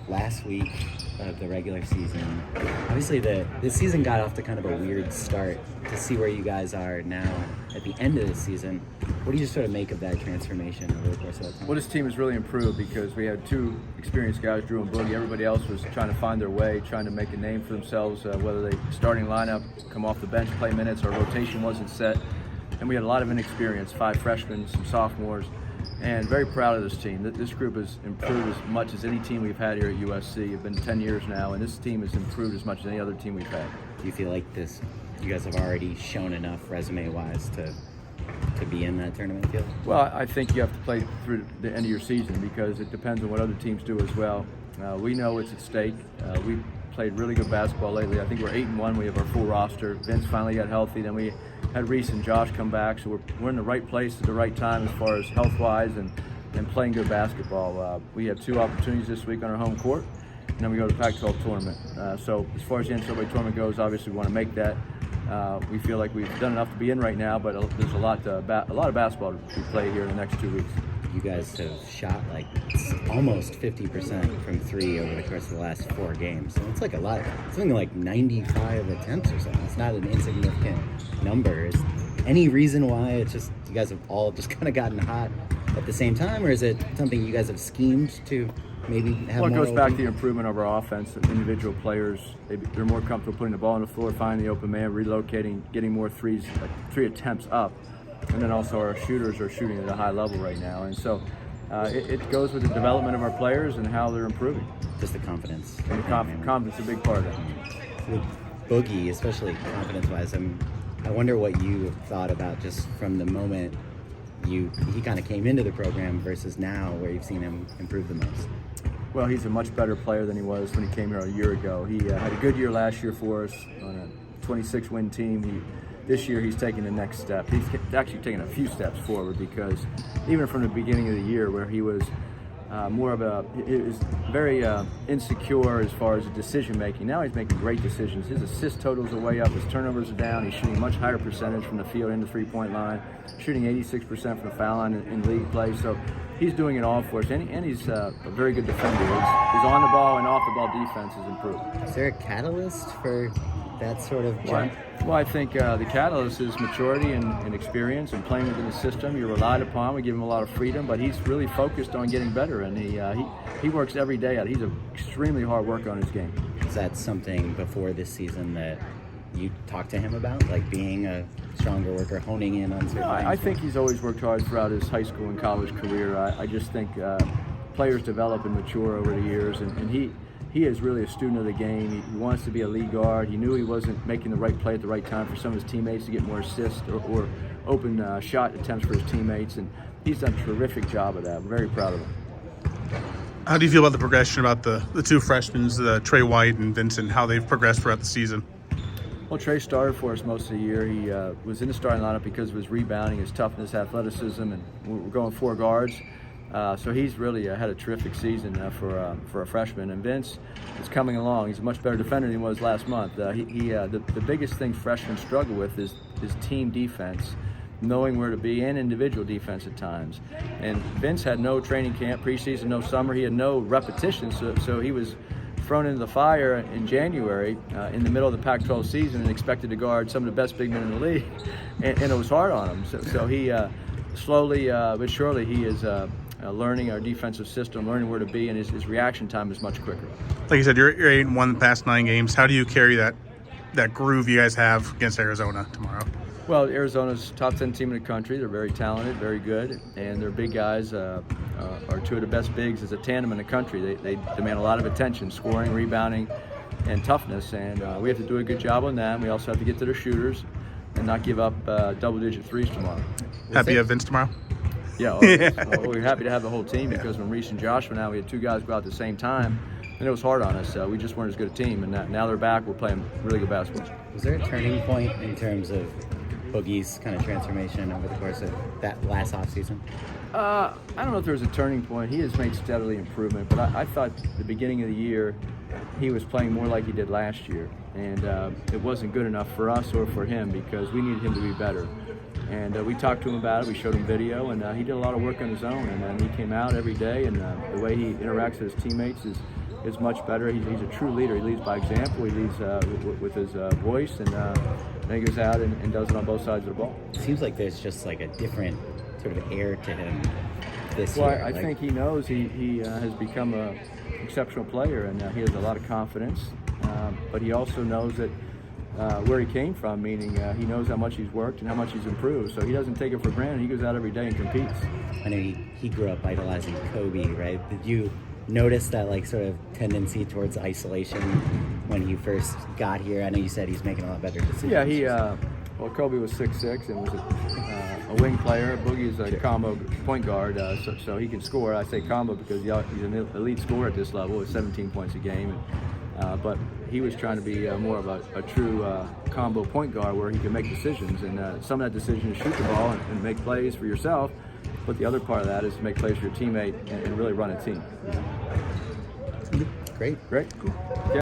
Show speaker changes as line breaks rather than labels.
last week of the regular season. Obviously, this season got off to kind of a weird start. To see where you guys are now at the end of the season, what do you sort of make of that transformation over the course of that time?
Well, this team has really improved because we had two experienced guys, Drew and Boogie. Everybody else was trying to find their way, trying to make a name for themselves, whether they starting lineup, come off the bench, play minutes, our rotation wasn't set. And we had a lot of inexperience, 5 freshmen, some sophomores, and very proud of this team. This group has improved as much as any team we've had here at USC. It's been 10 years now, and this team has improved as much as any other team we've had.
Do you feel like you guys have already shown enough resume-wise to be in that tournament field?
Well, I think you have to play through the end of your season because it depends on what other teams do as well. We know it's at stake. We've played really good basketball lately. I think we're 8-1. We have our full roster. Vince finally got healthy. Then we had Reese and Josh come back. So we're in the right place at the right time as far as health-wise and playing good basketball. We have 2 opportunities this week on our home court, and then we go to the Pac-12 tournament. So as far as the NCAA tournament goes, obviously we want to make that. We feel like we've done enough to be in right now, but there's a lot of basketball to be played here in the next 2 weeks.
You guys have shot like almost 50% from 3 over the course of the last 4 games. So it's like a lot. It's something like 95 attempts or something. It's not an insignificant number. Is any reason why it's just you guys have all just kind of gotten hot at the same time, or is it something you guys have schemed to maybe have more?
Well, it goes back to the improvement of our offense. Individual players, they're more comfortable putting the ball on the floor, finding the open man, relocating, getting more threes, 3 attempts up. And then also our shooters are shooting at a high level right now. And so it goes with the development of our players and how they're improving.
Just the confidence.
And the confidence is a big part of that.
With Boogie, especially confidence-wise, I wonder what you have thought about just from the moment he kind of came into the program versus now where you've seen him improve the most.
Well, he's a much better player than he was when he came here a year ago. He had a good year last year for us on a 26-win team. This year he's taking the next step. He's actually taken a few steps forward because even from the beginning of the year where he was he was very insecure as far as decision making. Now he's making great decisions. His assist totals are way up. His turnovers are down. He's shooting a much higher percentage from the field in the 3-point line, shooting 86% from the foul line in league play. So he's doing it all for us, and he's a very good defender. His on the ball and off the ball defense has improved.
Is there a catalyst for that sort of jump?
Well, I think the catalyst is maturity and experience and playing within the system. You're relied upon. We give him a lot of freedom, but he's really focused on getting better, and he works every day at it. He's an extremely hard worker on his game.
Is that something before this season that you talked to him about, like being a stronger worker, honing in on certain things?
I think he's always worked hard throughout his high school and college career. I just think players develop and mature over the years, and he is really a student of the game. He wants to be a lead guard. He knew he wasn't making the right play at the right time for some of his teammates to get more assists or open shot attempts for his teammates, and he's done a terrific job of that. I'm very proud of him.
How do you feel about the progression about the 2 freshmen, Trey White and Vincent, how they've progressed throughout the season?
Well, Trey started for us most of the year. He was in the starting lineup because of his rebounding, his toughness, athleticism, and we're going 4 guards. So he's really had a terrific season for a freshman. And Vince is coming along. He's a much better defender than he was last month. The biggest thing freshmen struggle with is team defense, knowing where to be, and individual defense at times. And Vince had no training camp, preseason, no summer. He had no repetition, so he was thrown into the fire in January in the middle of the Pac-12 season and expected to guard some of the best big men in the league. And it was hard on him. So he slowly but surely he is learning our defensive system, learning where to be, and his reaction time is much quicker.
Like you said, you're 8-1 the past 9 games. How do you carry that groove you guys have against Arizona tomorrow?
Well, Arizona's top 10 team in the country. They're very talented, very good, and their big guys are 2 of the best bigs as a tandem in the country. They demand a lot of attention, scoring, rebounding, and toughness, and we have to do a good job on that. We also have to get to their shooters and not give up double-digit threes tomorrow.
Happy to have Vince tomorrow?
Yeah, we're happy to have the whole team because when Reese and Josh went out, we had 2 guys go out at the same time, and it was hard on us. We just weren't as good a team, and now they're back. We're playing really good basketball.
Was there a turning point in terms of Boogie's kind of transformation over the course of that last offseason?
I don't know if there was a turning point. He has made steadily improvement, but I thought the beginning of the year he was playing more like he did last year, and it wasn't good enough for us or for him because we needed him to be better. And we talked to him about it. We showed him video, and he did a lot of work on his own. And then he came out every day, and the way he interacts with his teammates is is much better. He's a true leader. He leads by example. He leads with his voice, and then he goes out and does it on both sides of the ball.
It seems like there's just like a different sort of air to him this
Well,
year.
I think he knows he has become an exceptional player, and he has a lot of confidence. But he also knows that where he came from, meaning he knows how much he's worked and how much he's improved. So he doesn't take it for granted. He goes out every day and competes.
I know he grew up idolizing Kobe, right? Did you notice that like sort of tendency towards isolation when you first got here? I know you said he's making a lot better decisions.
Yeah, well, Kobe was 6'6" and was a wing player. Boogie is a combo point guard, so he can score. I say combo because he's an elite scorer at this level with 17 points a game. But he was trying to be more of a true combo point guard where he can make decisions. And some of that decision is shoot the ball and make plays for yourself. But the other part of that is to make plays for your teammate and really run a team.
Great.
Cool. Yeah.